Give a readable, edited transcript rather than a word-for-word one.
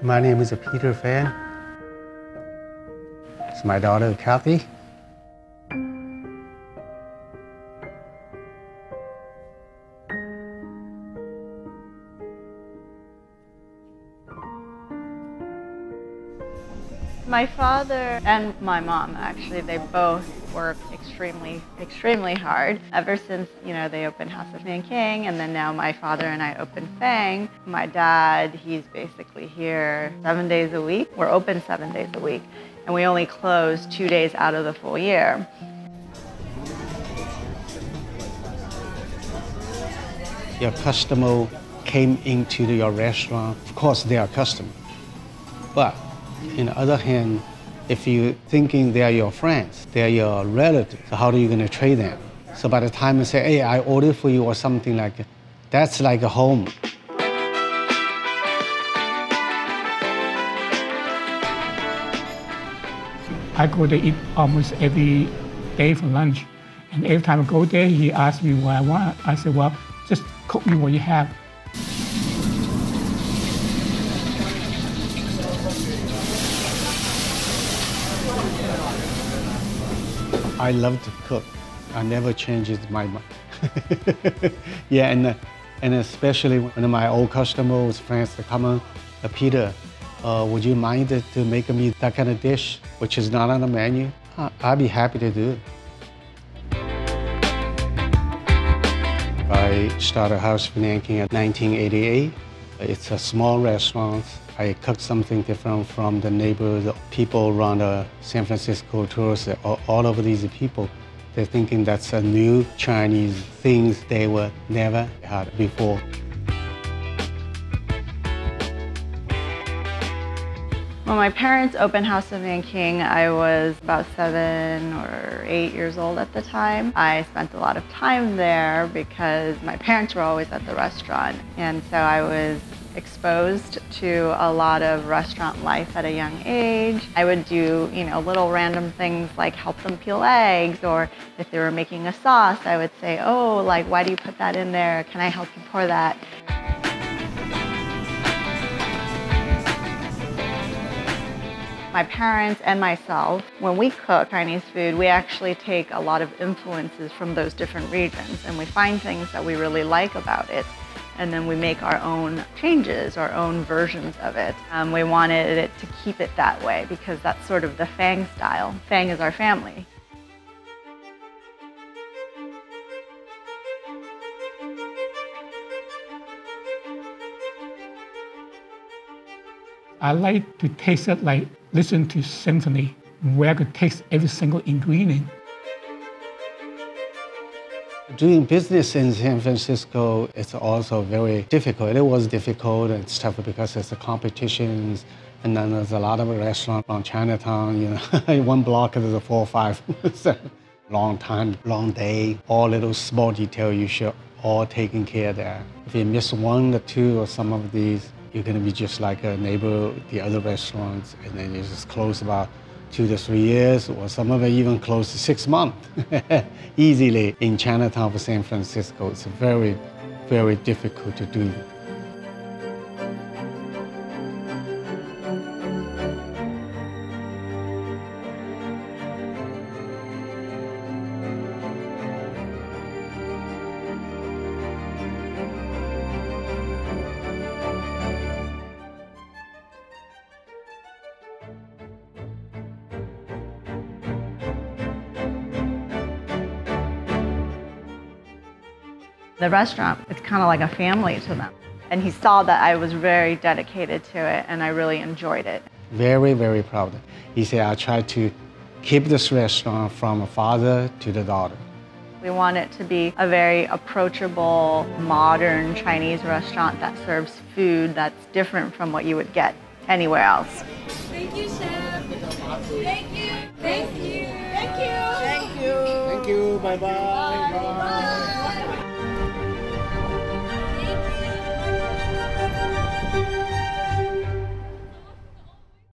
My name is Peter Fang. It's my daughter, Kathy. My father and my mom, actually, they both work extremely hard. Ever since, they opened House of Nanking, and then now my father and I opened Fang. My dad, he's basically here 7 days a week. We're open 7 days a week, and we only close 2 days out of the full year. Your customer came into your restaurant. Of course, they are customers. But on the other hand, if you're thinking they are your friends, they are your relatives, so how are you going to treat them? So by the time you say, hey, I ordered for you or something like that, that's like a home. I go there eat almost every day for lunch. And every time I go there, he asks me what I want. I say, well, just cook me what you have. I love to cook. I never changes my mind. Yeah, and especially when my old customers, friends, they come on, Peter, would you mind to make me that kind of dish, which is not on the menu? I'd be happy to do it. I started House of Nanking in 1988. It's a small restaurant. I cook something different from the neighbors, people around San Francisco, tourists, all of these people. They're thinking that's a new Chinese things they were never had before. When my parents opened House of Nanking, I was about 7 or 8 years old at the time. I spent a lot of time there because my parents were always at the restaurant, and so I was exposed to a lot of restaurant life at a young age. I would do, little random things like help them peel eggs, or if they were making a sauce, I would say, oh, why do you put that in there? Can I help you pour that? My parents and myself, when we cook Chinese food, we actually take a lot of influences from those different regions, and we find things that we really like about it. And then we make our own changes, our own versions of it. We wanted it to keep it that way because that's sort of the Fang style. Fang is our family. I like to taste it like listen to symphony, where I could taste every single ingredient. Doing business in San Francisco, it's also very difficult. It was difficult and tough because it's the competitions, and then there's a lot of restaurants on Chinatown, one block there's 4 or 5. So, long time, long day, all little small detail you should all taken care of there. If you miss 1 or 2 or some of these, you're gonna be just like a neighbor, the other restaurants, and then you just close about 2 to 3 years, or some of it even close to 6 months. Easily in Chinatown for San Francisco, it's very, very difficult to do. The restaurant, it's kind of like a family to them. And he saw that I was very dedicated to it, and I really enjoyed it. Very, very proud. He said, I try to keep this restaurant from a father to the daughter. We want it to be a very approachable, modern Chinese restaurant that serves food that's different from what you would get anywhere else. Thank you, Chef. Thank you. Thank you. Thank you. Thank you. Bye-bye. Bye.